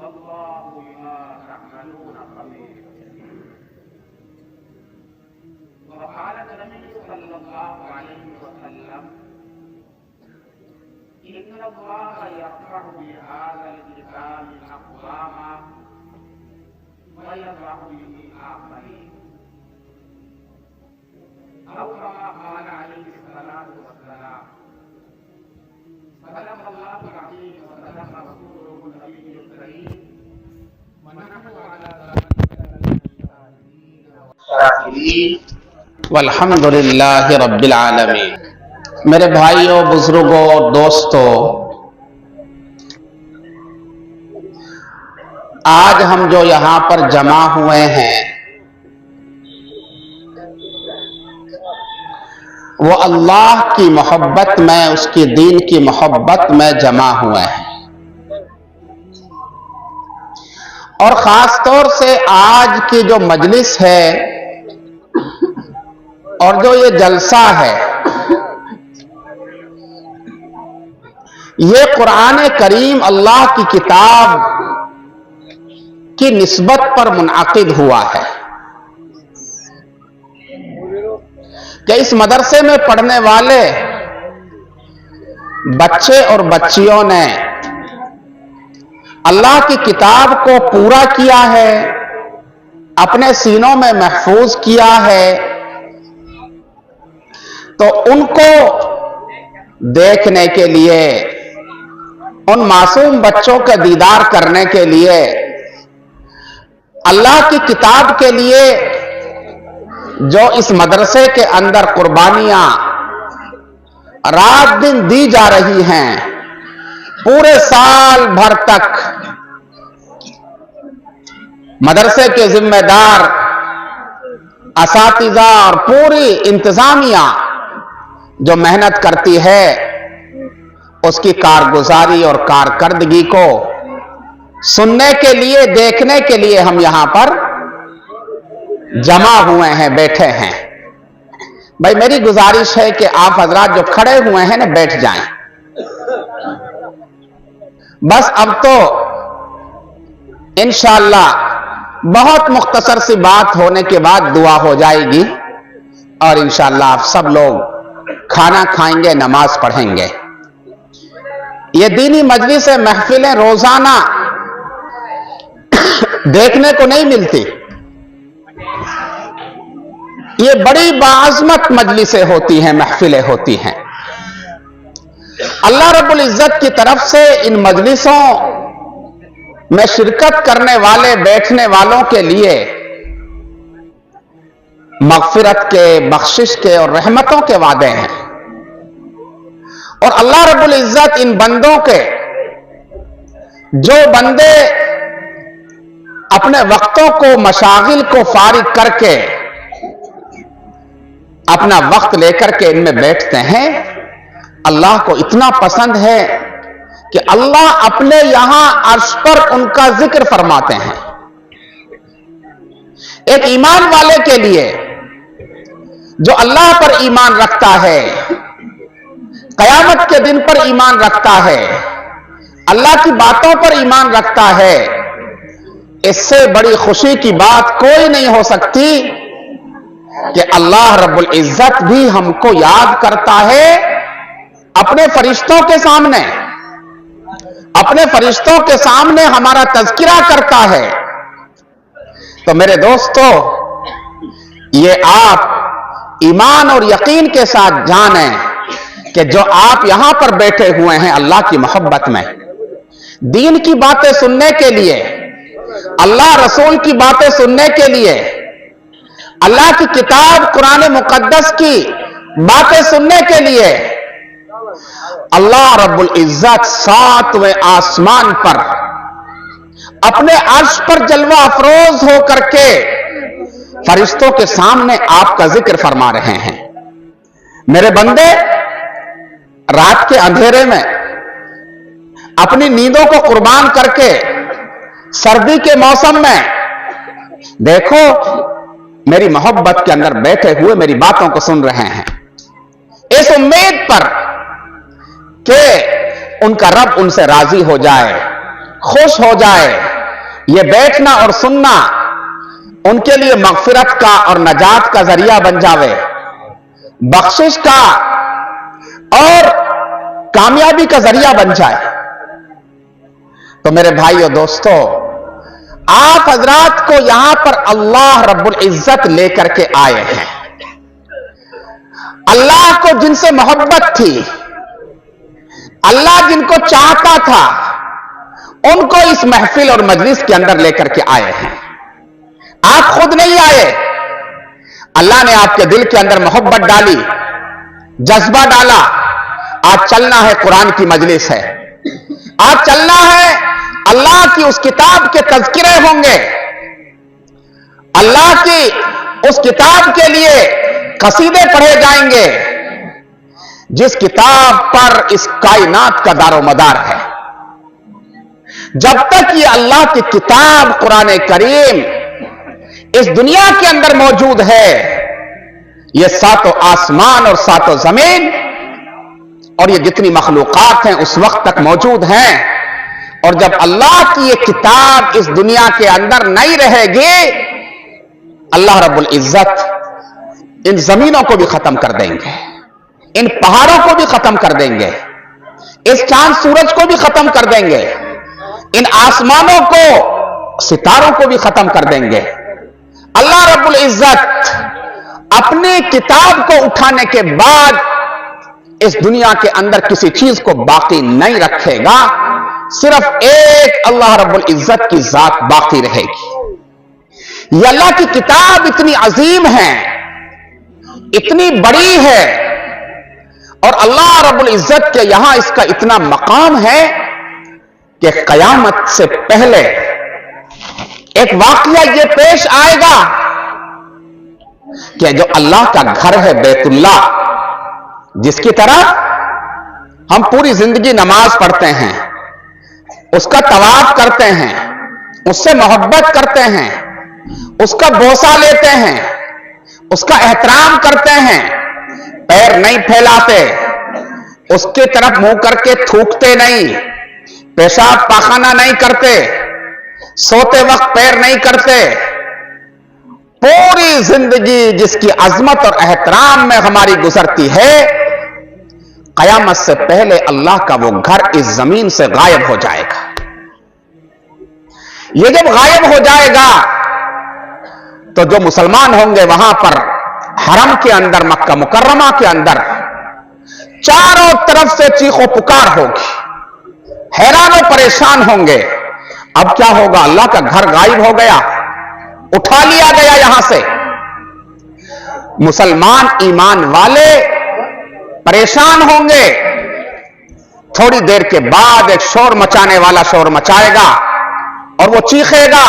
والله بما تعملون خبير. وقال النبي صلى الله عليه وسلم إن الله يرفع بهذا الكتاب أقواما ويضع به آخرين، أو كما قال عليه الصلاة والسلام. صدق الله العظيم وصدق رسوله النبي الكريم، ونحن على ذلك والشاهدين والحمد للہ رب العالمین. میرے بھائیوں، بزرگوں اور دوستوں، آج ہم جو یہاں پر جمع ہوئے ہیں وہ اللہ کی محبت میں، اس کی دین کی محبت میں جمع ہوئے ہیں. اور خاص طور سے آج کی جو مجلس ہے اور جو یہ جلسہ ہے، یہ قرآن کریم اللہ کی کتاب کی نسبت پر منعقد ہوا ہے کہ اس مدرسے میں پڑھنے والے بچے اور بچیوں نے اللہ کی کتاب کو پورا کیا ہے، اپنے سینوں میں محفوظ کیا ہے، تو ان کو دیکھنے کے لیے، ان معصوم بچوں کا دیدار کرنے کے لیے، اللہ کی کتاب کے لیے جو اس مدرسے کے اندر قربانیاں رات دن دی جا رہی ہیں، پورے سال بھر تک مدرسے کے ذمہ دار، اساتذہ اور پوری انتظامیہ جو محنت کرتی ہے، اس کی کارگزاری اور کارکردگی کو سننے کے لیے، دیکھنے کے لیے ہم یہاں پر جمع ہوئے ہیں، بیٹھے ہیں. بھائی میری گزارش ہے کہ آپ حضرات جو کھڑے ہوئے ہیں نا، بیٹھ جائیں. بس اب تو انشاءاللہ بہت مختصر سی بات ہونے کے بعد دعا ہو جائے گی، اور انشاءاللہ آپ سب لوگ کھانا کھائیں گے، نماز پڑھیں گے. یہ دینی مجلس محفلیں روزانہ دیکھنے کو نہیں ملتی. یہ بڑی باعظمت مجلسیں ہوتی ہیں، محفلیں ہوتی ہیں. اللہ رب العزت کی طرف سے ان مجلسوں میں شرکت کرنے والے، بیٹھنے والوں کے لیے مغفرت کے، بخشش کے اور رحمتوں کے وعدے ہیں. اور اللہ رب العزت ان بندوں کے، جو بندے اپنے وقتوں کو، مشاغل کو فارغ کر کے، اپنا وقت لے کر کے ان میں بیٹھتے ہیں، اللہ کو اتنا پسند ہے کہ اللہ اپنے یہاں عرش پر ان کا ذکر فرماتے ہیں. ایک ایمان والے کے لیے جو اللہ پر ایمان رکھتا ہے، قیامت کے دن پر ایمان رکھتا ہے، اللہ کی باتوں پر ایمان رکھتا ہے، اس سے بڑی خوشی کی بات کوئی نہیں ہو سکتی کہ اللہ رب العزت بھی ہم کو یاد کرتا ہے اپنے فرشتوں کے سامنے، اپنے فرشتوں کے سامنے ہمارا تذکرہ کرتا ہے. تو میرے دوستو، یہ آپ ایمان اور یقین کے ساتھ جانیں کہ جو آپ یہاں پر بیٹھے ہوئے ہیں اللہ کی محبت میں، دین کی باتیں سننے کے لیے، اللہ رسول کی باتیں سننے کے لیے، اللہ کی کتاب قرآن مقدس کی باتیں سننے کے لیے، اللہ رب العزت 7ویں آسمان پر اپنے عرش پر جلوہ افروز ہو کر کے فرشتوں کے سامنے آپ کا ذکر فرما رہے ہیں. میرے بندے، رات کے اندھیرے میں اپنی نیندوں کو قربان کر کے سردی کے موسم میں دیکھو میری محبت کے اندر بیٹھے ہوئے میری باتوں کو سن رہے ہیں، اس امید پر کہ ان کا رب ان سے راضی ہو جائے، خوش ہو جائے، ये बैठना और सुनना उनके लिए मगफिरत का और नजात का जरिया बन जावे, बख्शिश का और कामयाबी का जरिया बन जाए। तो मेरे भाइयों दोस्तों, आप हजरात को यहां पर अल्लाह रब्बुल इज्जत लेकर के आए हैं। अल्लाह को जिनसे मोहब्बत थी, अल्लाह जिनको चाहता था, उनको इस महफिल और मजलिस के अंदर लेकर के आए हैं। आप खुद नहीं आए, अल्लाह ने आपके दिल के अंदर मोहब्बत डाली, जज्बा डाला। आज चलना है, कुरान की मजलिस है, आज चलना है, अल्लाह की उस किताब के तज़किरे होंगे, अल्लाह की उस किताब के लिए कसीदे पढ़े जाएंगे, जिस किताब पर इस कायनात का दारोमदार है। जब तक ये अल्लाह की किताब कुरान करीम इस दुनिया के अंदर मौजूद है, ये सातों आसमान और सातों जमीन और ये जितनी मखलूकात हैं उस वक्त तक मौजूद हैं। और जब अल्लाह की ये किताब इस दुनिया के अंदर नहीं रहेगी, अल्लाह रब्बुल इज्जत इन जमीनों को भी खत्म कर देंगे, इन पहाड़ों को भी खत्म कर देंगे, इस चांद सूरज को भी खत्म कर देंगे, इन आसमानों को, सितारों को भी खत्म कर देंगे। अल्लाह रब्बुल इज्जत अपनी किताब को उठाने के बाद इस दुनिया के अंदर किसी चीज को बाकी नहीं रखेगा, सिर्फ एक अल्लाह रब्बुल इज्जत की जात बाकी रहेगी। ये अल्लाह की किताब इतनी अजीम है, इतनी बड़ी है, और अल्लाह रब्बुल इज्जत के यहां इसका इतना मकाम है कि कयामत से पहले एक वाकया ये पेश आएगा कि जो अल्लाह का घर है बैतुल्लाह, जिसकी तरफ हम पूरी जिंदगी नमाज पढ़ते हैं, उसका तवाफ करते हैं, उससे मोहब्बत करते हैं, उसका बोसा लेते हैं, उसका एहतराम करते हैं, पैर नहीं फैलाते, उसके तरफ मुंह करके थूकते नहीं, पेशाब पाखाना नहीं करते, सोते वक्त पैर नहीं करते, पूरी जिंदगी जिसकी अजमत और एहतराम में हमारी गुजरती है, कयामत से पहले अल्लाह का वो घर इस जमीन से गायब हो जाएगा। ये जब गायब हो जाएगा तो जो मुसलमान होंगे वहां पर हरम के अंदर, मक्का मुकर्रमा के अंदर चारों तरफ से चीखों पुकार होगी, हैरान और परेशान होंगे। अब क्या होगा? अल्लाह का घर गायब हो गया, उठा लिया गया यहां से। मुसलमान ईमान वाले परेशान होंगे। थोड़ी देर के बाद एक शोर मचाने वाला शोर मचाएगा और वो चीखेगा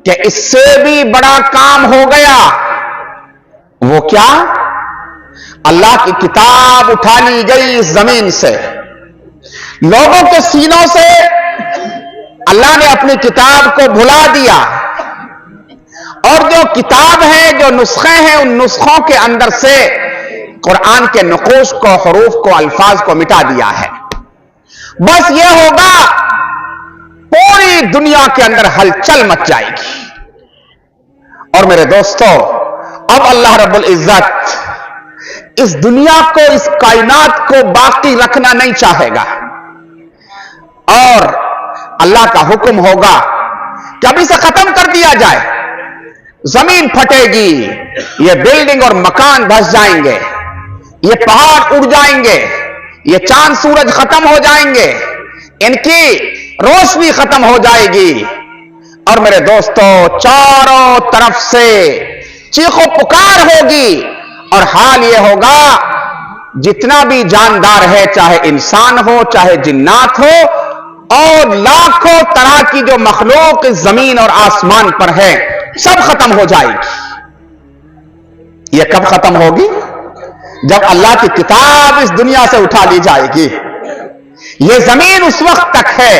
कि इससे भी बड़ा काम हो गया। वो क्या? अल्लाह की किताब उठा ली गई इस जमीन से, लोगों के सीनों से अल्लाह ने अपनी किताब को भुला दिया, और जो किताब है, जो नुस्खे हैं, उन नुस्खों के अंदर से कुरान के नुकूश को, हरूफ को, अल्फाज को मिटा दिया है। बस ये होगा, पूरी दुनिया के अंदर हलचल मच जाएगी। और मेरे दोस्तों, अब अल्लाह रब्बुल इज्जत इस दुनिया को, इस कायनात को बाकी रखना नहीं चाहेगा, और अल्लाह का हुक्म होगा कि अब इसे खत्म कर दिया जाए। जमीन फटेगी, ये बिल्डिंग और मकान धस जाएंगे, ये पहाड़ उड़ जाएंगे, ये चांद सूरज खत्म हो जाएंगे, इनकी रोशनी खत्म हो जाएगी। और मेरे दोस्तों, चारों तरफ से चीखों पुकार होगी, और हाल ये होगा, जितना भी जानदार है, चाहे इंसान हो, चाहे जिन्नात हो, और लाखों तरह की जो मखलूक इस जमीन और आसमान पर है, सब खत्म हो जाएगी। ये कब खत्म होगी? जब अल्लाह की किताब इस दुनिया से उठा ली जाएगी। ये जमीन उस वक्त तक है।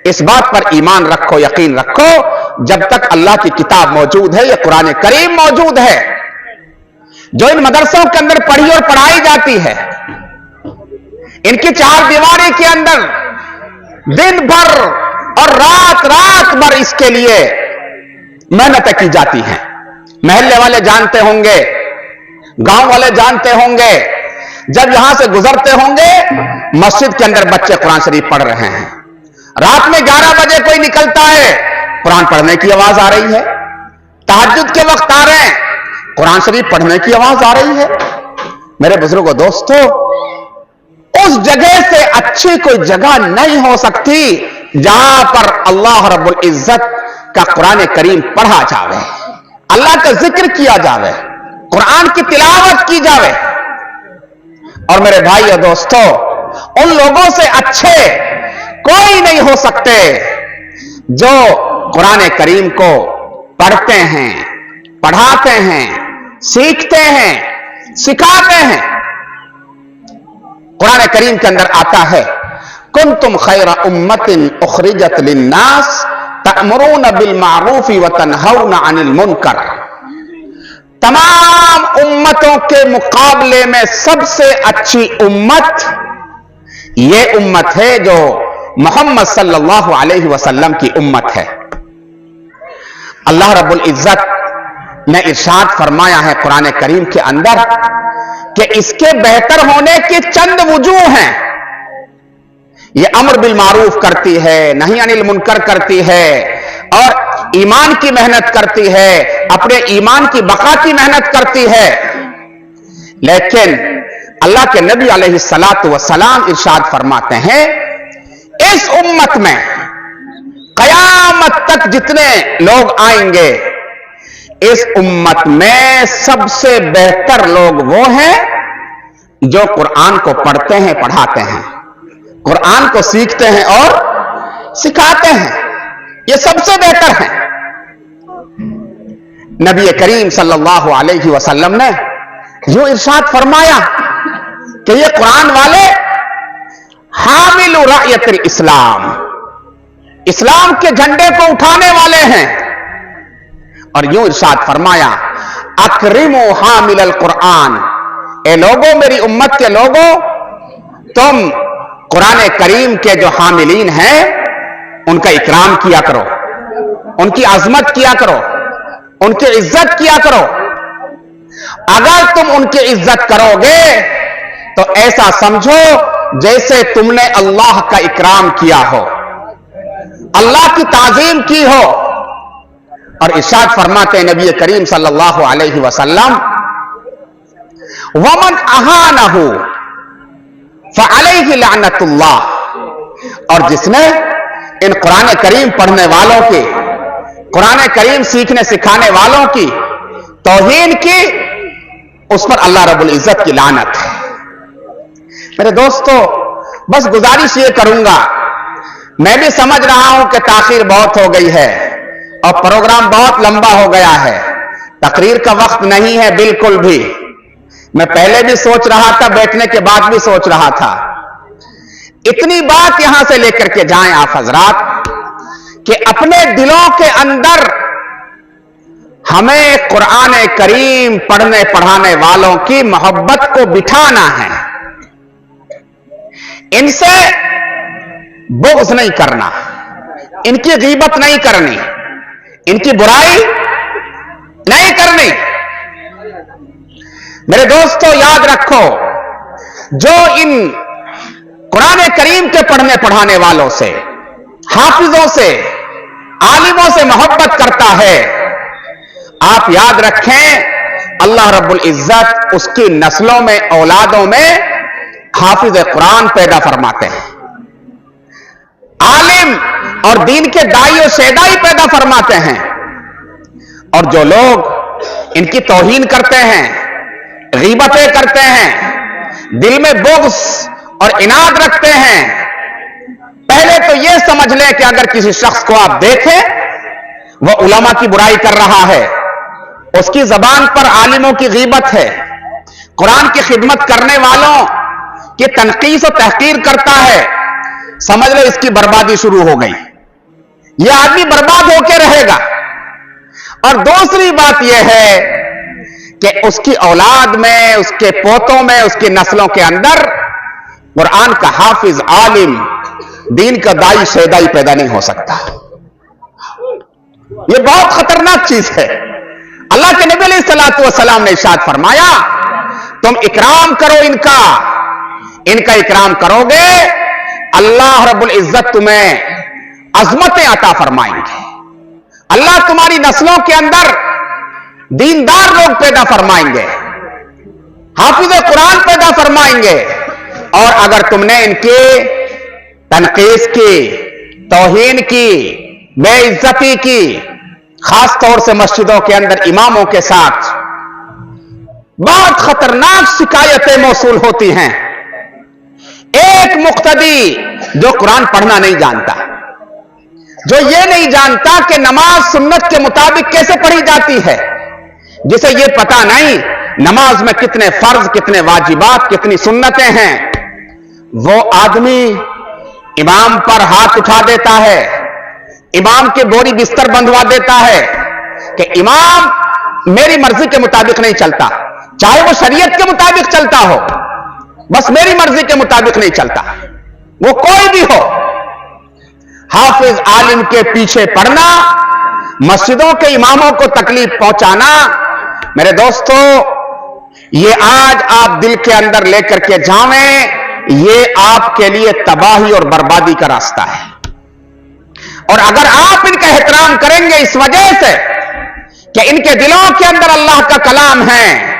इस बात पर ईमान रखो, यकीन रखो, जब तक अल्लाह की किताब मौजूद है, ये कुरान करीम मौजूद है, जो इन मदरसों के अंदर पढ़ी और पढ़ाई जाती है, इनकी चार दीवारी के अंदर दिन भर اور رات رات भर इसके लिए मेहनतें की जाती हैं। महल्ले वाले जानते होंगे, गांव वाले जानते होंगे, जब यहां से गुजरते होंगे मस्जिद के अंदर बच्चे कुरान शरीफ पढ़ रहे हैं। रात में 11 बजे कोई निकलता है, कुरान पढ़ने की आवाज आ रही है। तहज्जुद के वक्त आ रहे हैं, कुरान शरीफ पढ़ने की आवाज आ रही है। मेरे बुजुर्गों, दोस्तों, उस जगह से अच्छी कोई जगह नहीं हो सकती जहां पर अल्लाह रब्बुल इज्जत का कुरान करीम पढ़ा जावे, अल्लाह का जिक्र किया जावे, कुरान की तिलावत की जावे। और मेरे भाई और दोस्तों, उन लोगों से अच्छे कोई नहीं हो सकते जो कुरान करीम को पढ़ते हैं, पढ़ाते हैं, सीखते हैं, सिखाते हैं। कुरान करीम के अंदर आता है, कुंतुम खैरा उम्मतिन उखरिजत लिन्नास तअमुरून बिल मारूफ व तनहौना अनिल मुनकर। तमाम उम्मतों के मुकाबले में सबसे अच्छी उम्मत ये उम्मत है जो मोहम्मद सल्लल्लाहु अलैहि वसल्लम की उम्मत है। अल्लाह रब्बुल इज्जत ने इरशाद फरमाया है कुरान करीम के अंदर कि इसके बेहतर होने की चंद वजूह हैं। ये अम्र बिल मारूफ करती है, नहीं अनिल मुनकर करती है, और ईमान की मेहनत करती है, अपने ईमान की बका की मेहनत करती है। लेकिन अल्लाह के नबी अलैहिस्सलातु वस्सलाम इरशाद फरमाते हैं, इस उम्मत में कयामत तक जितने लोग आएंगे, इस उम्मत में सबसे बेहतर लोग वो हैं जो कुरान को पढ़ते हैं, पढ़ाते हैं, कुरान को सीखते हैं और सिखाते हैं। ये सबसे बेहतर हैं। नबी करीम सल्लल्लाहु अलैहि वसल्लम ने यूं इरशाद फरमाया कि ये कुरान वाले हामिलु रायतुल इस्लाम, इस्लाम के झंडे को उठाने वाले हैं। और यूं इरशाद फरमाया, अकरिमु हामिलल कुरान, ए लोगों, मेरी उम्मत के लोगों, तुम कुरान करीम के जो हामिलीन हैं उनका इकराम किया करो, उनकी अजमत किया करो, उनकी इज्जत किया करो। अगर तुम उनकी इज्जत करोगे तो ऐसा समझो जैसे तुमने अल्लाह का इकराम किया हो, अल्लाह की ताजीम की हो। और इरशाद फरमाते नबी करीम सल्लल्लाहु अलैहि वसल्लम, वमन अहानहु फअलैहि लानतुल्लाह, और जिसने इन कुरान करीम पढ़ने वालों की, कुरान करीम सीखने सिखाने वालों की तौहीन की, उस पर अल्लाह रब्बुल इज्जत की लानत है। मेरे दोस्तों, बस गुजारिश ये करूंगा, मैं भी समझ रहा हूं कि ताखीर बहुत हो गई है और प्रोग्राम बहुत लंबा हो गया है, तकरीर का वक्त नहीं है बिल्कुल भी। मैं पहले भी सोच रहा था, बैठने के बाद भी सोच रहा था, इतनी बात यहां से लेकर के जाएं आप हजरात कि अपने दिलों के अंदर हमें कुरान करीम पढ़ने पढ़ाने वालों की मोहब्बत को बिठाना है। इनसे बुग़्ज़ नहीं करना, इनकी गीबत नहीं करनी, इनकी बुराई नहीं करनी। मेरे दोस्तों, याद रखो, जो इन कुरान करीम के पढ़ने पढ़ाने वालों से, हाफिजों से, आलिमों से मोहब्बत करता है, आप याद रखें अल्लाह रब्बुल इज्जत उसकी नस्लों में, औलादों में हाफिज कुरान पैदा फरमाते हैं, आलिम और दीन के दाई और शेदाई पैदा फरमाते हैं। और जो लोग इनकी तौहीन करते हैं, गीबतें करते हैं, दिल में बुग़्ज़ और इनाद रखते हैं, पहले तो यह समझ लें कि अगर किसी शख्स को आप देखें वह उलमा की बुराई कर रहा है, उसकी जबान पर आलिमों की गीबत है, कुरान की खिदमत करने वालों की तनकीस और तहकीर करता है, समझ लो इसकी बर्बादी शुरू हो गई, यह आदमी बर्बाद होकर रहेगा। और दूसरी बात यह है कि उसकी औलाद में, उसके पोतों में, उसकी नस्लों के अंदर कुरान का हाफिज, आलिम, दीन का दाई शैदाई पैदा नहीं हो सकता। यह बहुत खतरनाक चीज है। अल्लाह के नबी अलैहिस्सलातु वस्सलाम ने इरशाद फरमाया, तुम इकराम करो इनका इकराम करोगे, अल्लाह रब्बुल इज्जत तुम्हें अजमतें अता फरमाएंगे। अल्लाह तुम्हारी नस्लों के अंदर दीनदार लोग पैदा फरमाएंगे, हाफिज कुरान पैदा फरमाएंगे। और अगर तुमने इनके तनकीस की, तौहीन की, बेइज्जती की, खास तौर से मस्जिदों के अंदर इमामों के साथ बहुत खतरनाक शिकायतें मौसूल होती हैं। एक मुक्तदी जो कुरान पढ़ना नहीं जानता, जो ये नहीं जानता कि नमाज सुन्नत के मुताबिक कैसे पढ़ी जाती है, जिसे ये पता नहीं नमाज में कितने फर्ज, कितने वाजिबात, कितनी सुन्नतें हैं, वो आदमी इमाम पर हाथ उठा देता है, इमाम के बोरी बिस्तर बंधवा देता है कि इमाम मेरी मर्जी के मुताबिक नहीं चलता, चाहे वो शरीयत के मुताबिक चलता हो, बस मेरी मर्जी के मुताबिक नहीं चलता, वो कोई भी हो। हाफिज आलिम के पीछे पड़ना, मस्जिदों के इमामों को तकलीफ पहुंचाना, मेरे दोस्तों, ये आज आप दिल के अंदर लेकर के जावें, ये आपके लिए तबाही और बर्बादी का रास्ता है। और अगर आप इनका एहतराम करेंगे इस वजह से कि इनके दिलों के अंदर अल्लाह का कलाम है,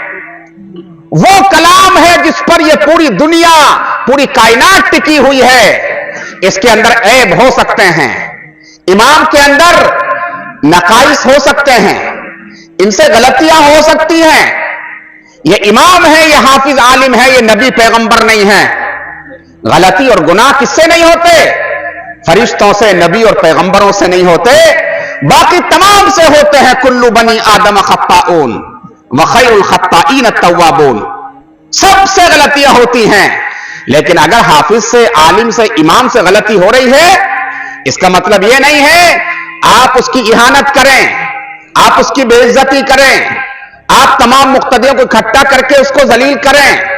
वो कलाम है जिस पर ये पूरी दुनिया, पूरी कायनात टिकी हुई है, इसके अंदर ऐब हो सकते हैं, इमाम के अंदर नकाइस हो सकते हैं, इनसे गलतियां हो सकती हैं। ये इमाम है, ये हाफिज आलिम है, ये नबी पैगंबर नहीं है। गलती और गुनाह किससे नहीं होते? फरिश्तों से, नबी और पैगंबरों से नहीं होते, बाकी तमाम से होते हैं। कुल्लु बनी आदम खत्ताऊन व खैरुल खत्ताईन अत-तव्वाबून। सबसे गलतियां होती हैं, लेकिन अगर हाफिज से, आलिम से, इमाम से गलती हो रही है, इसका मतलब यह नहीं है आप उसकी इहानत करें, आप उसकी बेइज्जती करें, आप तमाम मुक्तदियों को इकट्ठा करके उसको जलील करें।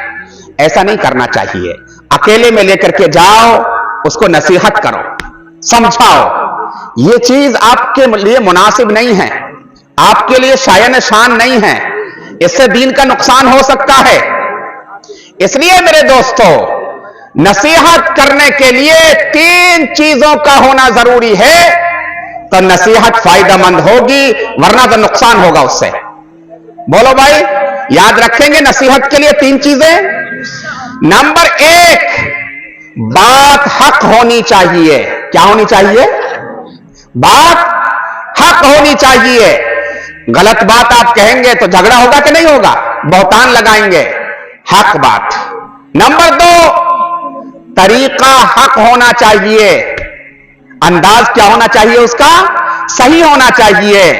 ऐसा नहीं करना चाहिए। अकेले में लेकर के जाओ, उसको नसीहत करो, समझाओ। यह चीज आपके लिए मुनासिब नहीं है, आपके लिए शायन शान नहीं है, इससे दीन का नुकसान हो सकता है। इसलिए मेरे दोस्तों, नसीहत करने के लिए 3 चीजों का होना जरूरी है, तो नसीहत फायदेमंद होगी, वरना तो नुकसान होगा उससे। बोलो भाई, याद रखेंगे नसीहत के लिए 3 चीजें। नंबर 1, बात हक होनी चाहिए। क्या होनी चाहिए? बात हक होनी चाहिए। गलत बात आप कहेंगे तो झगड़ा होगा कि नहीं होगा? बहतान लगाएंगे। हक बात। नंबर 2, तरीका हक होना चाहिए। अंदाज क्या होना चाहिए उसका? सही होना चाहिए,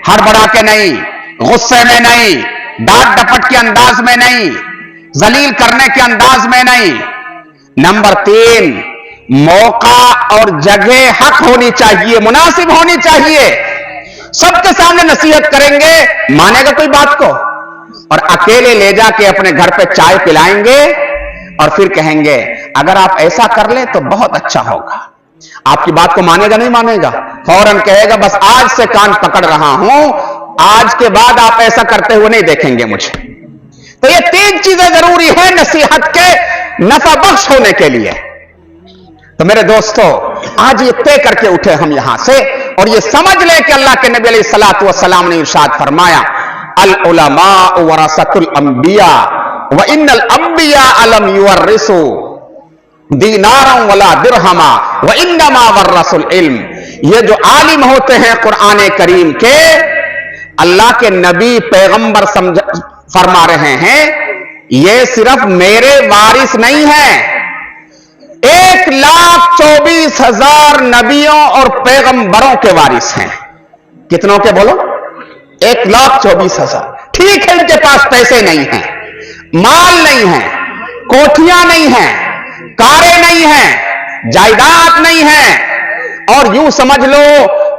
हड़बड़ा के नहीं, गुस्से में नहीं, डांट डपट के अंदाज में नहीं, जलील करने के अंदाज में नहीं। नंबर 3, मौका और जगह हक होनी चाहिए, मुनासिब होनी चाहिए। सबके सामने नसीहत करेंगे, मानेगा कोई बात को? और अकेले ले जाके अपने घर पे चाय पिलाएंगे और फिर कहेंगे अगर आप ऐसा कर ले तो बहुत अच्छा होगा। आपकी बात को मानेगा नहीं मानेगा? फौरन कहेगा बस आज से कान पकड़ रहा हूं, आज के बाद आप ऐसा करते हुए नहीं देखेंगे मुझे। तो ये 3 चीजें जरूरी है नसीहत के नफा बख्श होने के लिए। तो मेरे दोस्तों, आज ये तय करके उठे हम यहां से और ये समझ ले कि अल्लाह के नबी अलैहिस्सलातु वस्सलाम ने इरशाद फरमाया, अल उलमा वरसतुल अंबिया व इन्नल अंबिया अलम युवर्रिसु दीनारम वला दिरहमा व इन्नमा वर्रसुल इल्म। ये जो आलिम होते हैं कुरान करीम के, अल्लाह के नबी पैगंबर फरमा रहे हैं, ये सिर्फ मेरे वारिस नहीं है। 1,24,000 नबियों और पैगंबरों के वारिस हैं। कितनों के बोलो? 1,24,000। ठीक है, इनके पास पैसे नहीं हैं, माल नहीं है, कोठियां नहीं हैं, कारें नहीं हैं, जायदाद नहीं है, और यूं समझ लो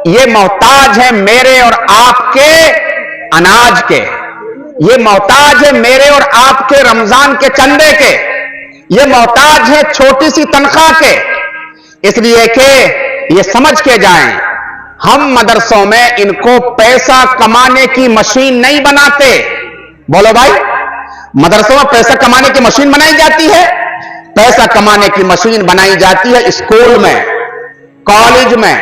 ये मोहताज है मेरे और आपके अनाज के, ये मोहताज है मेरे और आपके रमजान के चंदे के, ये मोहताज है छोटी सी तनख्वाह के, اس لیے کہ یہ سمجھ کے جائیں ہم مدرسوں میں ان کو پیسہ کمانے کی مشین نہیں بناتے. بولو بھائی, مدرسوں میں پیسہ کمانے کی مشین بنائی جاتی ہے؟ پیسہ کمانے کی مشین بنائی جاتی ہے اسکول میں, کالج میں,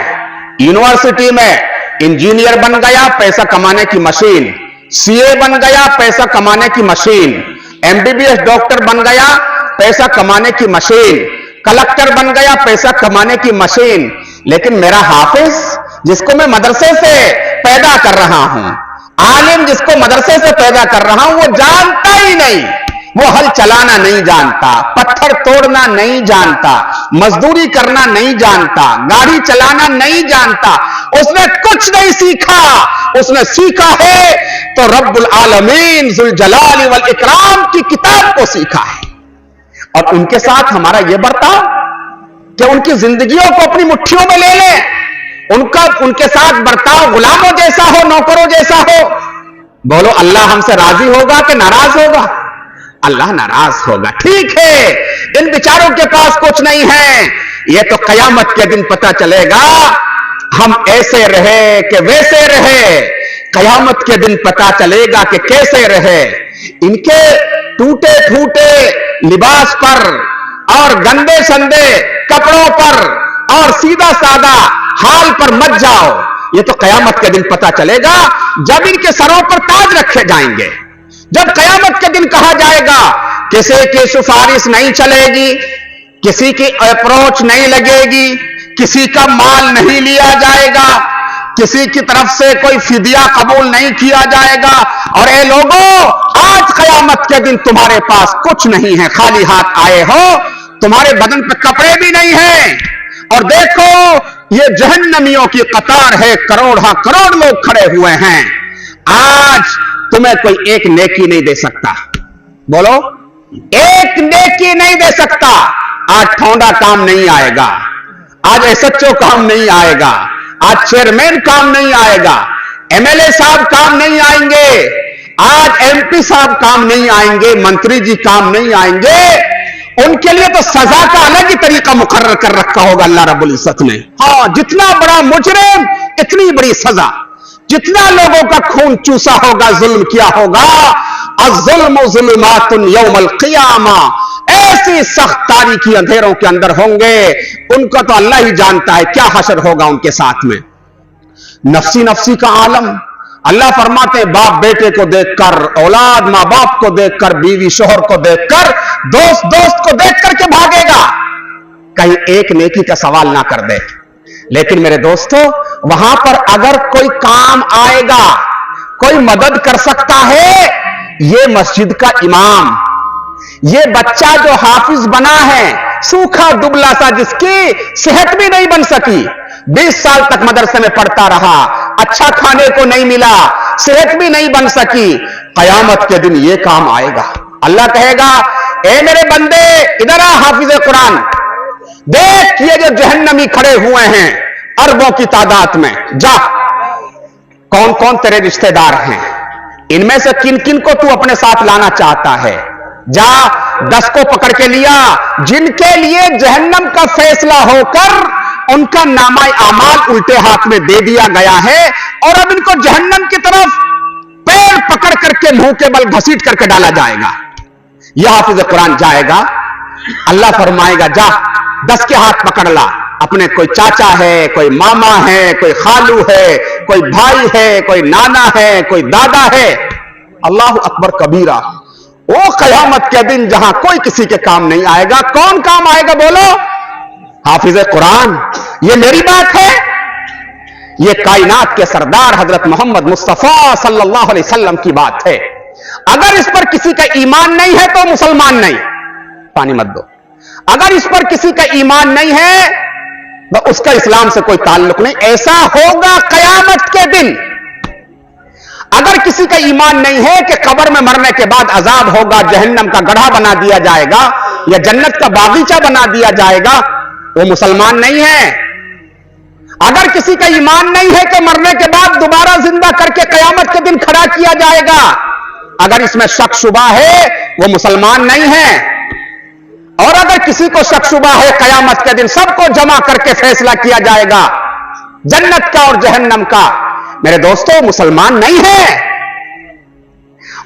یونیورسٹی میں. انجینئر بن گیا پیسہ کمانے کی مشین, سی اے بن گیا پیسہ کمانے کی machine, M B B S doctor بن گیا پیسہ کمانے کی مشین, کلکٹر بن گیا پیسہ کمانے کی مشین. لیکن میرا حافظ جس کو میں مدرسے سے پیدا کر رہا ہوں, عالم جس کو مدرسے سے پیدا کر رہا ہوں, وہ جانتا ہی نہیں, وہ ہل چلانا نہیں جانتا, پتھر توڑنا نہیں جانتا, مزدوری کرنا نہیں جانتا, گاڑی چلانا نہیں جانتا, اس نے کچھ نہیں سیکھا. اس نے سیکھا ہے تو رب العالمین ذوالجلال والاکرام کی کتاب کو سیکھا ہے. اور ان کے ساتھ ہمارا یہ برتاؤ کہ ان کی زندگیوں کو اپنی مٹھیوں میں لے لیں, ان کے ساتھ برتاؤ غلاموں جیسا ہو, نوکروں جیسا ہو. بولو اللہ ہم سے راضی ہوگا کہ ناراض ہوگا؟ اللہ ناراض ہوگا. ٹھیک ہے, ان بیچاروں کے پاس کچھ نہیں ہے, یہ تو قیامت کے دن پتہ چلے گا ہم ایسے رہے کہ ویسے رہے. قیامت کے دن پتہ چلے گا کہ کیسے رہے. ان کے ٹوٹے پھوٹے لباس پر اور گندے سندے کپڑوں پر اور سیدھا سادہ حال پر مت جاؤ. یہ تو قیامت کے دن پتہ چلے گا جب ان کے سروں پر تاج رکھے جائیں گے. جب قیامت کے دن کہا جائے گا کسی کی سفارش نہیں چلے گی, کسی کی اپروچ نہیں لگے گی, کسی کا مال نہیں لیا جائے گا, کسی کی طرف سے کوئی فدیہ قبول نہیں کیا جائے گا. اور اے لوگوں, آج قیامت کے دن تمہارے پاس کچھ نہیں ہے, خالی ہاتھ آئے ہو, تمہارے بدن پہ کپڑے بھی نہیں ہیں. اور دیکھو یہ جہنمیوں کی قطار ہے, کروڑ کروڑ لوگ کھڑے ہوئے ہیں. آج تمہیں کوئی ایک نیکی نہیں دے سکتا. بولو, ایک نیکی نہیں دے سکتا. آج ٹھونڈا کام نہیں آئے گا, آج ایس ایچ او کام نہیں آئے گا, آج چیئرمین کام نہیں آئے گا, ایم ایل اے صاحب کام نہیں آئیں گے, آج ایم پی صاحب کام نہیں آئیں گے, منتری جی کام نہیں آئیں گے. ان کے لیے تو سزا کا الگ ہی طریقہ مقرر کر رکھا ہوگا اللہ رب العزت نے. ہاں, جتنا بڑا مجرم اتنی بڑی سزا, جتنا لوگوں کا خون چوسا ہوگا, ظلم کیا ہوگا. الظلم ظلمات یوم القیامہ, ایسی سخت تاریکی اندھیروں کے اندر ہوں گے, ان کو تو اللہ ہی جانتا ہے کیا حشر ہوگا ان کے ساتھ میں. نفسی نفسی کا عالم. اللہ فرماتے ہیں باپ بیٹے کو دیکھ کر, اولاد ماں باپ کو دیکھ کر, بیوی شوہر کو دیکھ کر, دوست دوست کو دیکھ کر کے بھاگے گا, کہیں ایک نیکی کا سوال نہ کر دے. لیکن میرے دوستو, وہاں پر اگر کوئی کام آئے گا, کوئی مدد کر سکتا ہے, یہ مسجد کا امام, یہ بچہ جو حافظ بنا ہے, سوکھا دبلا سا جس کی صحت بھی نہیں بن سکی, 20 سال تک مدرسے میں پڑھتا رہا, اچھا کھانے کو نہیں ملا, صحت بھی نہیں بن سکی, قیامت کے دن یہ کام آئے گا. اللہ کہے گا اے میرے بندے ادھر آ حافظ قرآن, دیکھ یہ جو جہنمی کھڑے ہوئے ہیں اربوں کی تعداد میں, جا کون کون تیرے رشتہ دار ہیں, ان میں سے کن کن کو تو اپنے ساتھ لانا چاہتا ہے, جا 10 کو پکڑ کے لیا جن کے لیے جہنم کا فیصلہ ہو کر ان کا نامہ اعمال الٹے ہاتھ میں دے دیا گیا ہے, اور اب ان کو جہنم کی طرف پیر پکڑ کر کے منہ کے بل گھسیٹ کر کے ڈالا جائے گا. یہ حافظ قرآن جائے گا, اللہ فرمائے گا جا 10 کے ہاتھ پکڑ لا, اپنے کوئی چاچا ہے, کوئی ماما ہے, کوئی خالو ہے, کوئی بھائی ہے, کوئی نانا ہے, کوئی دادا ہے. اللہ اکبر کبیرہ. وہ قیامت کے دن جہاں کوئی کسی کے کام نہیں آئے گا, کون کام آئے گا بولو؟ حافظ قرآن. یہ میری بات ہے, یہ کائنات کے سردار حضرت محمد مصطفیٰ صلی اللہ علیہ وسلم کی بات ہے. اگر اس پر کسی کا ایمان نہیں ہے تو مسلمان نہیں. پانی مت دو. اگر اس پر کسی کا ایمان نہیں ہے تو اس کا اسلام سے کوئی تعلق نہیں. ایسا ہوگا قیامت کے دن. اگر کسی کا ایمان نہیں ہے کہ قبر میں مرنے کے بعد عذاب ہوگا, جہنم کا گڑھا بنا دیا جائے گا یا جنت کا باغیچہ بنا دیا جائے گا, وہ مسلمان نہیں ہے. اگر کسی کا ایمان نہیں ہے کہ مرنے کے بعد دوبارہ زندہ کر کے قیامت کے دن کھڑا کیا جائے گا, اگر اس میں شک شبہ ہے وہ مسلمان نہیں ہے. और अगर किसी को शक शुबा है, कयामत के दिन सबको जमा करके फैसला किया जाएगा जन्नत का और जहन्नम का। मेरे दोस्तों, मुसलमान नहीं है।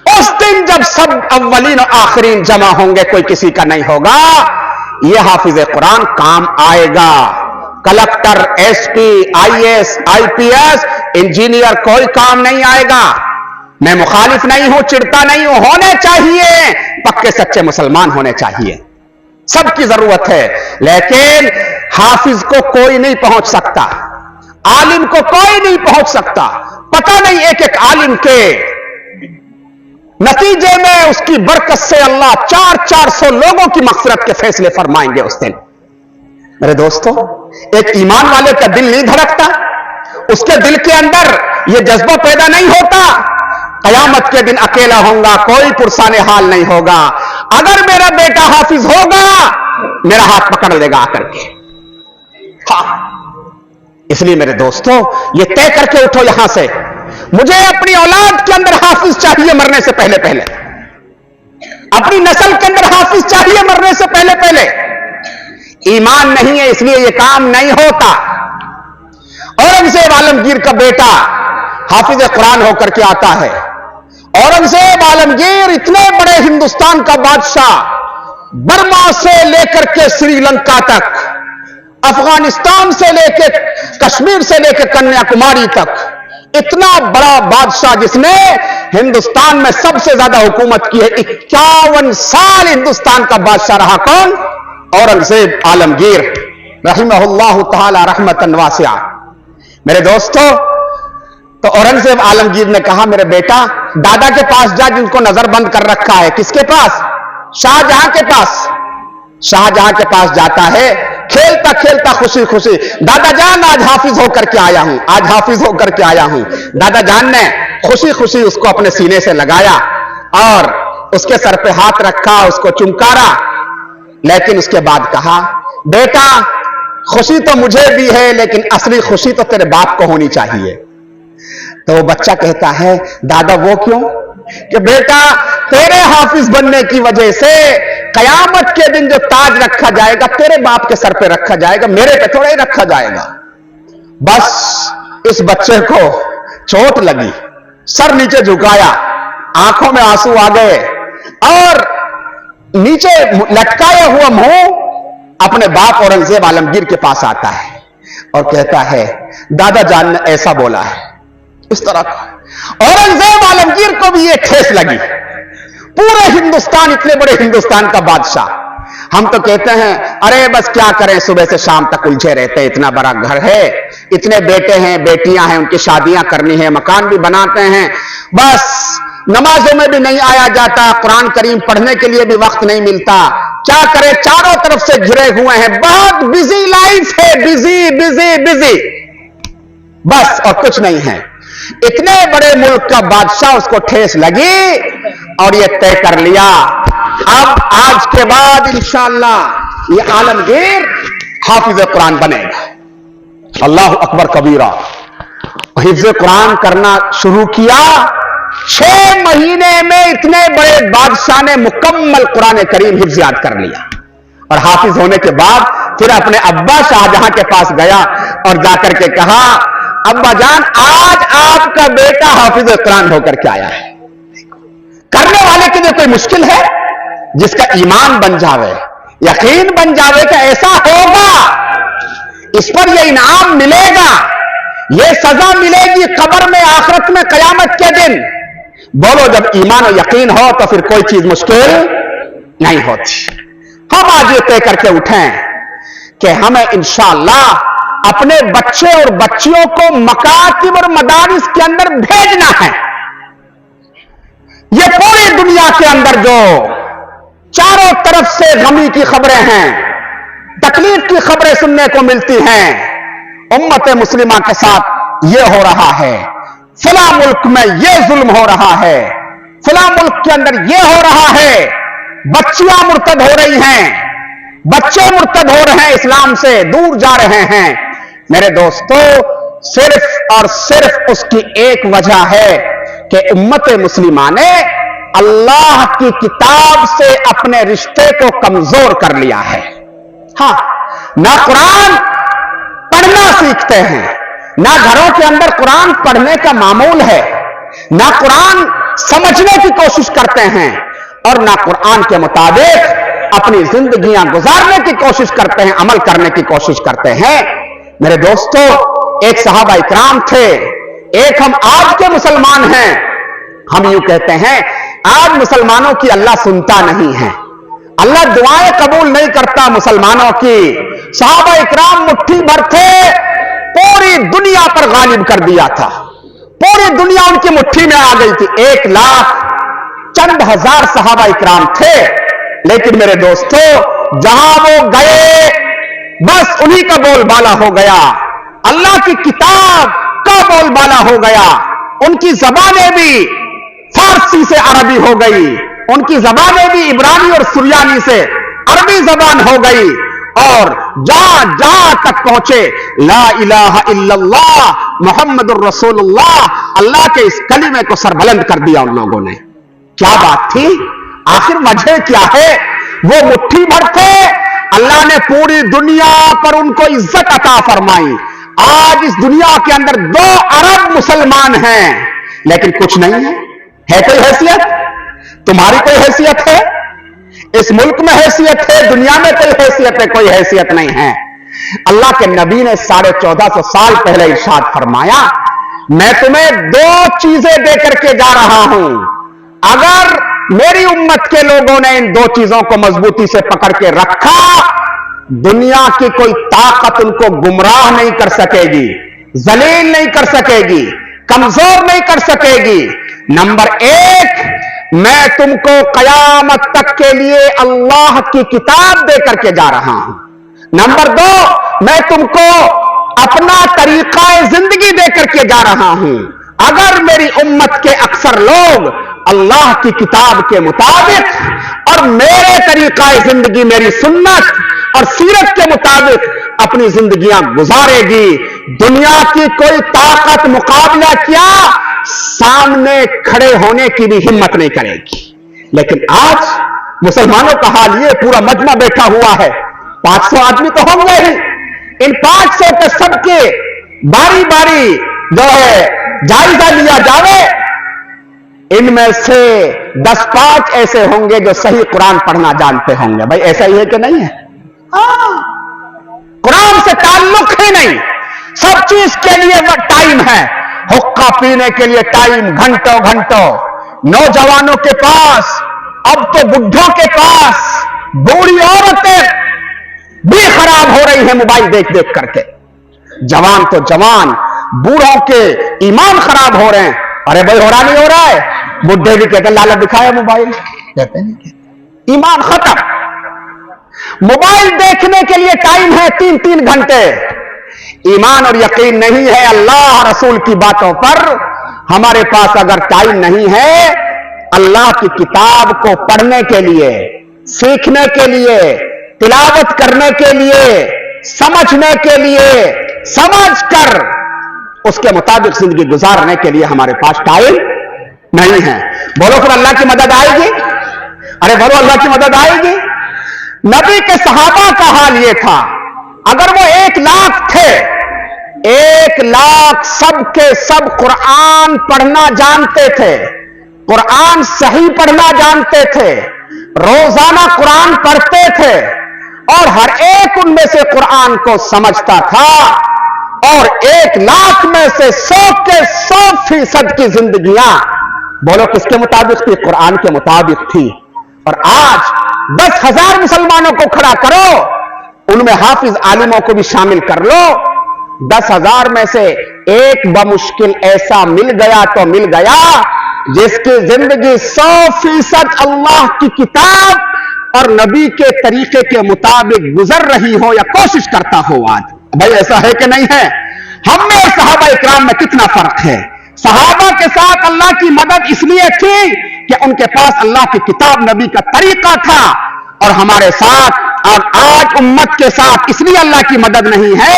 उस दिन जब सब अव्वलीन और आखिरीन जमा होंगे, कोई किसी का नहीं होगा, यह हाफिज कुरान काम आएगा। Collector, SP, IAS, IPS, engineer कोई काम नहीं आएगा। मैं मुखालिफ नहीं हूं, चिढ़ता नहीं हूं, होने चाहिए, पक्के सच्चे मुसलमान होने चाहिए, सबकी जरूरत है। लेकिन हाफिज को कोई नहीं पहुंच सकता, आलिम को कोई नहीं पहुंच सकता। पता नहीं एक एक आलिम के नतीजे में उसकी बरकत से अल्लाह 400 लोगों की मग़फ़िरत के फैसले फरमाएंगे उस दिन। मेरे दोस्तों, एक ईमान वाले का दिल नहीं धड़कता, उसके दिल के अंदर यह जज्बा पैदा नहीं होता, कयामत के दिन अकेला होगा, कोई पुरसाने हाल नहीं होगा। अगर मेरा बेटा हाफिज होगा, मेरा हाथ पकड़ लेगा आकर के। हाँ, इसलिए मेरे दोस्तों, ये तय करके उठो यहां से, मुझे अपनी औलाद के अंदर हाफिज चाहिए मरने से पहले पहले, अपनी नस्ल के अंदर हाफिज चाहिए मरने से पहले पहले। ईमान नहीं है, इसलिए यह काम नहीं होता। औरंगजेब आलमगीर का बेटा हाफिज कुरान होकर के आता है। औरंगजेब आलमगीर इतने बड़े हिंदुस्तान का बादशाह, बर्मा से लेकर के श्रीलंका तक, अफगानिस्तान से लेकर कश्मीर से लेकर कन्याकुमारी तक, इतना बड़ा बादशाह जिसने हिंदुस्तान में सबसे ज्यादा हुकूमत की है। 51 साल हिंदुस्तान का बादशाह रहा कौन? औरंगजेब आलमगीर रहिमहुल्लाह तआला रहमतन वासिआ। मेरे दोस्तों, तो औरंगजेब आलमगीर ने कहा, मेरे बेटा दादा के पास जा, जिनको नजर बंद कर रखा है। किसके पास? शाहजहां के पास। शाहजहां के पास जाता है, खेलता खेलता खुशी खुशी, दादा जान आज हाफिज होकर के आया हूं, आज हाफिज होकर के आया हूं। दादा जान ने खुशी खुशी उसको अपने सीने से लगाया और उसके सर पे हाथ रखा, उसको चुमकारा। लेकिन उसके बाद कहा, बेटा खुशी तो मुझे भी है, लेकिन असली खुशी तो तेरे बाप को होनी चाहिए। तो वो बच्चा कहता है, दादा वो क्यों? कि बेटा तेरे हाफिज बनने की वजह से कयामत के दिन जो ताज रखा जाएगा तेरे बाप के सर पे रखा जाएगा, मेरे पे थोड़ा ही रखा जाएगा। बस इस बच्चे को चोट लगी, सर नीचे झुकाया, आंखों में आंसू आ गए और नीचे लटकाया हुआ मुंह अपने बाप औरंगजेब आलमगीर के पास आता है और कहता है, दादा जान ने ऐसा बोला है। इस तरह का औरंगजेब आलमगीर को भी ये ठेस लगी। पूरे हिंदुस्तान, इतने बड़े हिंदुस्तान का बादशाह, हम तो कहते हैं अरे बस क्या करें, सुबह से शाम तक उलझे रहते हैं, इतना बड़ा घर है, इतने बेटे हैं, बेटियां हैं, उनकी शादियां करनी है, मकान भी बनाते हैं, बस नमाजों में भी नहीं आया जाता, कुरान करीम पढ़ने के लिए भी वक्त नहीं मिलता, क्या करें, चारों तरफ से घिरे हुए हैं, बहुत बिजी लाइफ है, बिजी बिजी बिजी, बस और कुछ नहीं है। इतने बड़े मुल्क का बादशाह, उसको ठेस लगी और ये तय कर लिया, अब आज के बाद इंशाअल्लाह ये आलमगीर हाफिज कुरान बनेगा। अल्लाह अकबर कबीरा। हिफ्ज़ कुरान करना शुरू किया, 6 महीने में इतने बड़े बादशाह ने मुकम्मल कुरान करीम हिफ्ज़ याद कर लिया। और हाफिज होने के बाद फिर अपने अब्बा शाहजहां के पास गया और जाकर के कहा, अब्बा जान आज आपका बेटा हाफिज कुरान होकर के आया है। करने वाले के लिए कोई मुश्किल है? जिसका ईमान बन जावे, यकीन बन जावे कि ऐसा होगा, इस पर यह इनाम मिलेगा, यह सजा मिलेगी कब्र में, आखिरत में, कयामत के दिन। बोलो, जब ईमान और यकीन हो तो फिर कोई चीज मुश्किल नहीं होती। हम आज ये तय करके उठें कि हमें इंशाअल्लाह अपने बच्चे और बच्चियों को मकातिब और मदारिस के अंदर भेजना है। ये पूरी दुनिया के अंदर जो चारों तरफ से गमी की खबरें हैं, तकलीफ की खबरें सुनने को मिलती हैं, उम्मत मुस्लिमा के साथ ये हो रहा है, फला मुल्क में ये जुल्म हो रहा है, फला मुल्क के अंदर ये हो रहा है, बच्चियां मुर्तद हो रही हैं, बच्चे मुर्तद हो रहे हैं, इस्लाम से दूर जा रहे हैं। मेरे दोस्तों, सिर्फ और सिर्फ उसकी एक वजह है कि उम्मत मुस्लिमा ने अल्लाह की किताब से अपने रिश्ते को कमजोर कर लिया है। हाँ, ना कुरान पढ़ना सीखते हैं, ना घरों के अंदर कुरान पढ़ने का मामूल है, ना कुरान समझने की कोशिश करते हैं, और ना कुरान के मुताबिक अपनी जिंदगियां गुजारने की कोशिश करते हैं, अमल करने की कोशिश करते हैं। मेरे दोस्तों, एक सहाबा इकराम थे, एक हम आज के मुसलमान हैं। हम यूं कहते हैं आज मुसलमानों की अल्लाह सुनता नहीं है, अल्लाह दुआएं कबूल नहीं करता मुसलमानों की। सहाबा इकराम मुट्ठी भर थे, पूरी दुनिया पर गालिब कर दिया था, पूरी दुनिया उनकी मुट्ठी में आ गई थी। 1 लाख चंद हजार सहाबा इकराम थे, लेकिन मेरे दोस्तों जहां वो गए बस उन्हीं का बोलबाला हो गया, अल्लाह की किताब का बोलबाला हो गया। उनकी जबानें भी फारसी से अरबी हो गई, उनकी जबानें भी इब्रानी और सुरियानी से अरबी जबान हो गई, और जहां जहां तक पहुंचे ला इलाहा इल्लल्लाह मुहम्मदुर रसूलुल्लाह, अल्लाह के इस कलीमे को सरबुलंद कर दिया उन लोगों ने। क्या बात थी? आखिर वजह क्या है? वो मुट्ठी भर थे, अल्लाह ने पूरी दुनिया पर उनको इज्जत अता फरमाई। आज इस दुनिया के अंदर 2 अरब मुसलमान हैं, लेकिन कुछ नहीं है। है कोई हैसियत? तुम्हारी कोई हैसियत है? इस मुल्क में हैसियत है? दुनिया में कोई हैसियत है? कोई हैसियत नहीं है। अल्लाह के नबी ने 1450 साल पहले इरशाद फरमाया, मैं तुम्हें 2 चीजें देकर के जा रहा हूं, अगर मेरी उम्मत के लोगों ने इन 2 चीजों को मजबूती से पकड़ के रखा, दुनिया की कोई ताकत उनको गुमराह नहीं कर सकेगी, जलील नहीं कर सकेगी, कमजोर नहीं कर सकेगी। नंबर 1, मैं तुमको कयामत तक के लिए अल्लाह की किताब देकर के जा रहा हूं। नंबर 2, मैं तुमको अपना तरीका जिंदगी देकर के जा रहा हूं। अगर मेरी उम्मत के अक्सर लोग अल्लाह की किताब के मुताबिक और मेरे तरीका जिंदगी, मेरी सुन्नत और सीरत के मुताबिक अपनी जिंदगियां गुजारेगी, दुनिया की कोई ताकत मुकाबला क्या, सामने खड़े होने की भी हिम्मत नहीं करेगी। लेकिन आज मुसलमानों का हाल ये, पूरा मजमा बैठा हुआ है, 500 आदमी तो होंगे ही, इन 500 के सबके बारी बारी जो है जायजा लिया जावे, इनमें से 10-5 ऐसे होंगे जो सही कुरान पढ़ना जानते होंगे। भाई ऐसा ही है कि नहीं है? कुरान से ताल्लुक ही नहीं, सब चीज के लिए टाइम है, हुक्का पीने के लिए टाइम, घंटों घंटों, नौजवानों के पास, अब तो बुढ़ों के पास, बूढ़ी औरतें भी खराब हो रही है मोबाइल देख देख करके। जवान तो जवान, बूढ़ों के ईमान खराब हो रहे हैं। अरे भाई हो रहा नहीं हो रहा है? बुढ़े भी कहते हैं लाला दिखाया मोबाइल, कहते हैं ईमान खत्म। मोबाइल देखने के लिए टाइम है 3-3 घंटे, ईमान और यकीन नहीं है अल्लाह रसूल की बातों पर। हमारे पास अगर टाइम नहीं है अल्लाह की किताब को पढ़ने के लिए, सीखने के लिए, तिलावत करने के लिए, समझने के लिए, समझकर उसके मुताबिक जिंदगी गुजारने के लिए हमारे पास टाइम नहीं है। बोलो फिर अल्लाह की मदद आएगी? अरे बोलो अल्लाह की मदद आएगी? नबी के सहाबा का हाल यह था, अगर वो 1 लाख थे, 1 लाख सब के सब कुरान पढ़ना जानते थे, कुरान सही पढ़ना जानते थे, रोजाना कुरान पढ़ते थे, और हर एक उनमें से कुरान को समझता था, और 1 लाख में से 100 के 100% की जिंदगियां बोलो किसके मुताबिक थी? कुरान के मुताबिक थी। और आज 10,000 मुसलमानों को खड़ा करो, उनमें हाफिज आलिमों को भी शामिल कर लो, 10,000 में से एक बमुश्किल ऐसा मिल गया तो मिल गया जिसकी जिंदगी 100% अल्लाह की किताब और नबी के तरीके के मुताबिक गुजर रही हो या कोशिश करता हो। आज भाई ऐसा है कि नहीं है? हम में और सहाबा इकराम में कितना फर्क है। सहाबा के साथ अल्लाह की मदद इसलिए थी कि उनके पास अल्लाह की किताब, नबी का तरीका था, और हमारे साथ और आज उम्मत के साथ इसलिए अल्लाह की मदद नहीं है,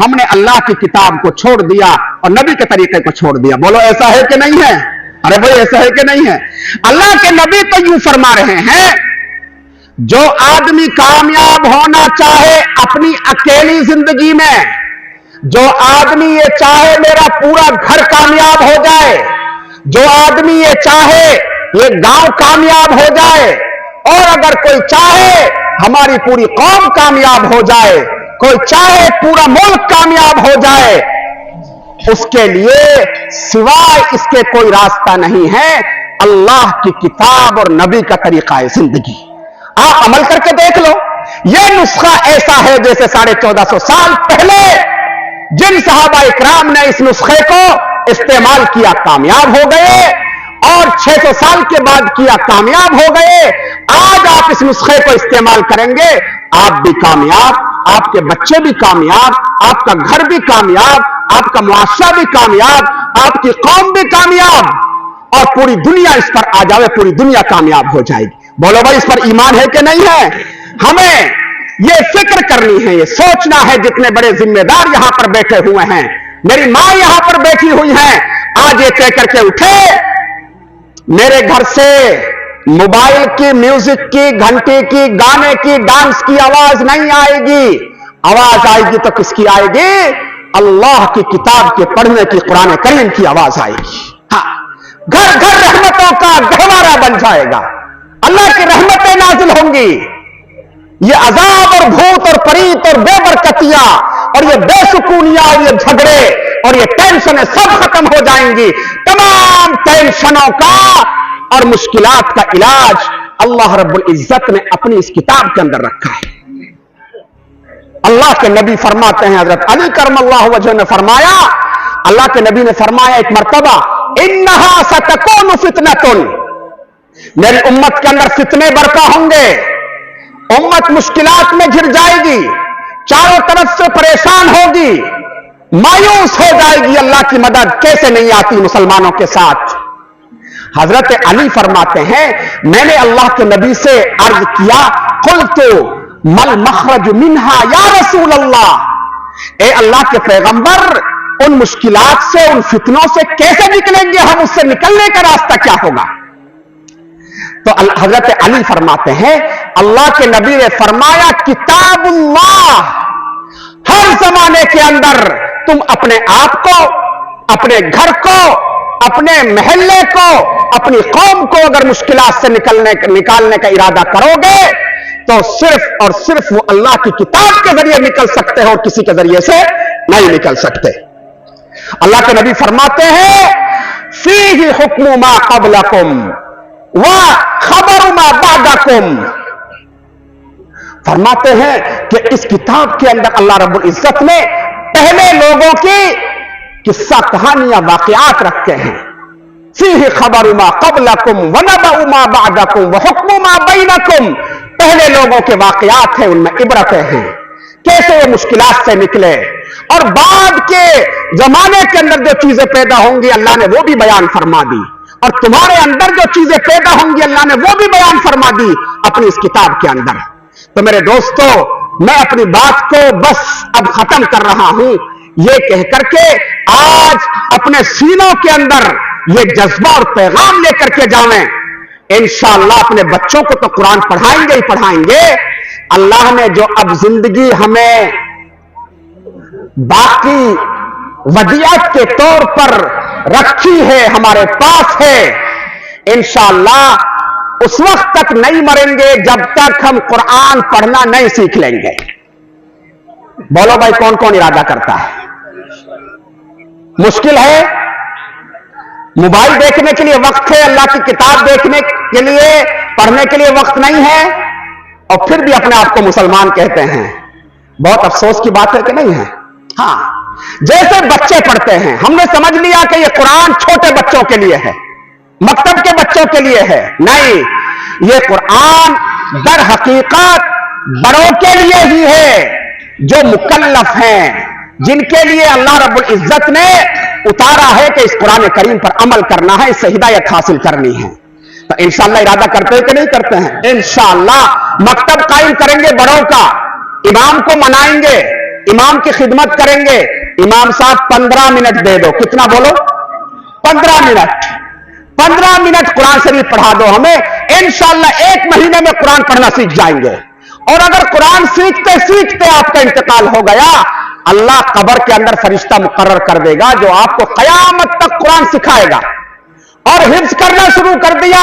हमने अल्लाह की किताब को छोड़ दिया और नबी के तरीके को छोड़ दिया। बोलो ऐसा है कि नहीं है? अरे भाई ऐसा है कि नहीं है? अल्लाह के नबी तो यूं फरमा रहे हैं, जो आदमी कामयाब होना चाहे अपनी अकेली जिंदगी में, जो आदमी ये चाहे मेरा पूरा घर कामयाब हो जाए, जो आदमी ये चाहे ये गांव कामयाब हो जाए, और अगर कोई चाहे हमारी पूरी कौम कामयाब हो जाए, कोई चाहे पूरा मुल्क कामयाब हो जाए, उसके लिए सिवाय इसके कोई रास्ता नहीं है अल्लाह की किताब और नबी का तरीका है जिंदगी। आप अमल करके देख लो। यह नुस्खा ऐसा है जैसे 1450 साल पहले जिन सहाबा इकराम ने इस नुस्खे को इस्तेमाल किया कामयाब हो गए, और 600 साल के बाद किया कामयाब हो गए। आज आप इस नुस्खे को इस्तेमाल करेंगे, आप भी कामयाब, आपके बच्चे भी कामयाब, आपका घर भी कामयाब, आपका मुआशरा भी कामयाब, आपकी कौम भी कामयाब, और पूरी दुनिया इस पर आ जाए, पूरी दुनिया कामयाब हो जाएगी। बोलो भाई, इस पर ईमान है कि नहीं है? हमें यह फिक्र करनी है, यह सोचना है। जितने बड़े जिम्मेदार यहां पर बैठे हुए हैं, मेरी मां यहां पर बैठी हुई है, आज ये तय करके उठे, मेरे घर से मोबाइल की, म्यूजिक की, घंटे की, गाने की, डांस की आवाज नहीं आएगी। आवाज आएगी तो किसकी आएगी? अल्लाह की किताब के पढ़ने की, कुरान करीम की आवाज आएगी। हाँ, घर घर रहमतों का गहवारा बन जाएगा, अल्लाह की रहमतें नाजिल होंगी। ये अजाब और भूत और परीत और बेबरकतियां और ये बेसुकूनियां और ये झगड़े और ये टेंशनें सब खत्म हो जाएंगी। तमाम टेंशनों का और मुश्किलात का इलाज अल्लाह रब्बुल इज्जत ने अपनी इस किताब के अंदर रखा है। अल्लाह के नबी फरमाते हैं, हजरत अली करमल्लाहु वजह ने फरमाया, अल्लाह के नबी ने फरमाया एक मर्तबा, इन्नहा सतकूनु फितनतुन, मेरी उम्मत के अंदर फितने बरपा होंगे, उम्मत मुश्किलात में घिर जाएगी, चारों तरफ से परेशान होगी, मायूस हो जाएगी, अल्लाह की मदद कैसे नहीं आती मुसलमानों के साथ। हजरत अली फरमाते हैं, मैंने अल्लाह के नबी से अर्ज किया, कुल्तु मल मखरज मिन्हा या रसूल अल्लाह, ए अल्लाह के पैगंबर, उन मुश्किलात से, उन फितनों से कैसे निकलेंगे हम, उससे निकलने का रास्ता क्या होगा? तो हजरत अली फरमाते हैं, अल्लाह के नबी ने फरमाया, किताबुल्लाह, हर जमाने के अंदर तुम अपने आप को, अपने घर को, अपने महल्ले को, अपनी कौम को अगर मुश्किलात से निकालने का इरादा करोगे तो सिर्फ और सिर्फ वो अल्लाह की किताब के जरिए निकल सकते हो और किसी के जरिए से नहीं निकल सकते। अल्लाह के नबी फरमाते हैं, फीही हुक्मु मा क़ब्लकुम व खबरु मा बअदकुम, फरमाते हैं कि इस किताब के अंदर अल्लाह रब्बुल इज्जत ने पहले लोगों की किस्सा कहानियां वाकयात रखे हैं। फीही खबरु मा क़ब्लकुम व नबअु मा बअदकुम व हुक्मु मा बैनकुम, पहले लोगों के वाकयात हैं, उनमें इबरतें हैं, कैसे वो मुश्किलात से निकले, और बाद के जमाने के अंदर जो चीजें पैदा होंगी अल्लाह ने वो भी बयान फरमा दी, और तुम्हारे अंदर जो चीजें पैदा होंगी अल्लाह ने वो भी बयान फरमा दी अपनी इस किताब के अंदर। तो मेरे दोस्तों, मैं अपनी बात को बस अब खत्म कर रहा हूं, ये कहकर के आज अपने सीनों के अंदर ये जज्बा और पैगाम लेकर के जावें। इंशाअल्लाह अपने बच्चों को तो कुरान पढ़ाएंगे ही पढ़ाएंगे। अल्लाह ने जो अब जिंदगी हमें बाकी वदियत के तौर पर रखी है, हमारे पास है, इंशाअल्लाह उस वक्त तक नहीं मरेंगे जब तक हम कुरान पढ़ना नहीं सीख लेंगे। बोलो भाई, कौन कौन इरादा करता है? मुश्किल है, मोबाइल देखने के लिए वक्त है, अल्लाह की किताब देखने के लिए, पढ़ने के लिए वक्त नहीं है, और फिर भी अपने आप को मुसलमान कहते हैं। बहुत अफसोस की बात है कि नहीं है? हाँ, जैसे बच्चे पढ़ते हैं, हमने समझ लिया कि ये कुरान छोटे बच्चों के लिए है, मकतब के बच्चों के लिए है। नहीं, ये कुरान दर हकीकत बड़ों के लिए ही है, जो मुकल्लफ हैं, जिनके लिए अल्लाह रब्बुल इज्जत ने उतारा है कि इस कुरान करीम पर अमल करना है, इससे हिदायत हासिल करनी है। तो इंशाअल्लाह इरादा करते हैं कि नहीं करते हैं? इंशाअल्लाह मकतब कायम करेंगे बड़ों का, इमाम को मनाएंगे, इमाम की खिदमत करेंगे। इमाम साहब 15 मिनट दे दो, कितना बोलो? 15 मिनट। 15 मिनट कुरान शरीफ पढ़ा दो हमें, इंशाअल्लाह 1 महीने में कुरान पढ़ना सीख जाएंगे। और अगर कुरान सीखते सीखते आपका इंतकाल हो गया, अल्लाह कब्र के अंदर फरिश्ता मुकर्रर कर देगा जो आपको कयामत तक कुरान सिखाएगा। और हिफ्ज करना शुरू कर दिया,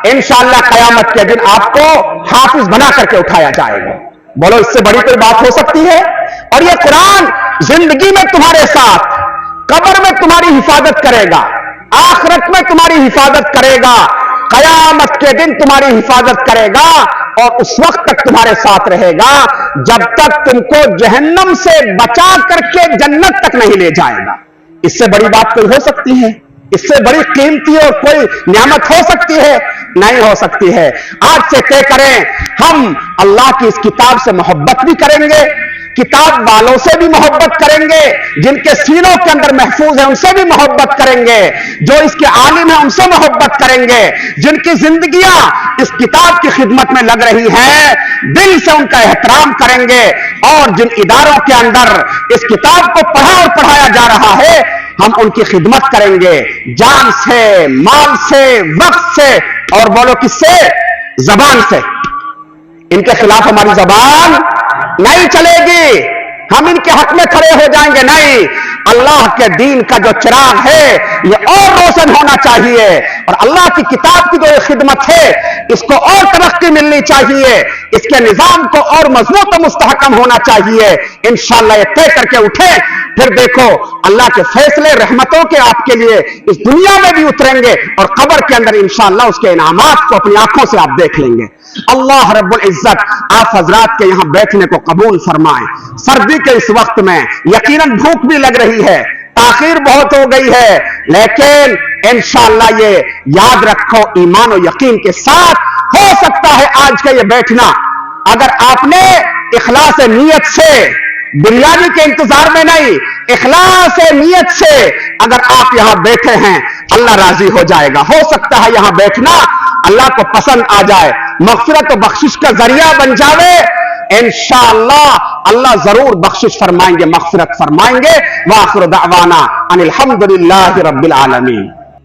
इंशाअल्लाह कयामत के दिन आपको हाफिज बना करके उठाया जाएगा। बोलो, इससे बड़ी कोई बात हो सकती है? और ये कुरान जिंदगी में तुम्हारे साथ, कब्र में तुम्हारी हिफाजत करेगा, आखिरत में तुम्हारी हिफाजत करेगा, कयामत के दिन तुम्हारी हिफाजत करेगा, और उस वक्त तक तुम्हारे साथ रहेगा जब तक तुमको जहन्नम से बचा करके जन्नत तक नहीं ले जाएगा। इससे बड़ी बात कोई हो सकती है? इससे बड़ी कीमती और कोई नियामत हो सकती है? नहीं हो सकती है। आज से तय करें, हम अल्लाह की इस किताब से मोहब्बत भी करेंगे, किताब वालों से भी मोहब्बत करेंगे, जिनके सीनों के अंदर महफूज है उनसे भी मोहब्बत करेंगे, जो इसके आलिम है उनसे मोहब्बत करेंगे, जिनकी जिंदगियां इस किताब की खिदमत में लग रही हैं दिल से उनका एहतराम करेंगे, और जिन इदारों के अंदर इस किताब को पढ़ा और पढ़ाया जा रहा है हम उनकी खिदमत करेंगे, जान से, माल से, वक्त से, और बोलो किससे? जबान से। इनके खिलाफ हमारी जबान नहीं चलेगी, हम इनके हक में खड़े हो जाएंगे नहीं। अल्लाह के दीन का जो चिराग है ये और रोशन होना चाहिए, और अल्लाह की किताब की जो ये खिदमत है इसको और तरक्की मिलनी चाहिए, इसके निजाम को और मजबूत और मुस्तहकम होना चाहिए। इंशाअल्लाह ये तय करके उठे, फिर देखो अल्लाह के फैसले रहमतों के आपके लिए इस दुनिया में भी उतरेंगे, और कब्र के अंदर इंशाअल्लाह उसके इनामात को अपनी आंखों से आप देख लेंगे। अल्लाह रब्बुल इज्जत आप हजरात के यहां बैठने को कबूल फरमाए। सर्दी के इस वक्त में यकीनन भूख भी लग रही है, ताखीर बहुत हो गई है, लेकिन इंशाअल्लाह ये याद रखो, ईमान और यकीन के साथ हो सकता है आज का ये बैठना, अगर आपने इखलास नीयत से, बिरयानी के इंतजार में नहीं, इखलास नीयत से अगर आप यहां बैठे हैं, अल्लाह राजी हो जाएगा। हो सकता है यहां बैठना अल्लाह को पसंद आ जाए, मग़फ़िरत और बख्शिश का जरिया बन जावे। इंशाअल्लाह अल्लाह जरूर बख्शिश फरमाएंगे, मग़फ़िरत फरमाएंगे। व आखिर दावाना अनिल हम्दुलिल्लाहि रब्बिल आलमीन।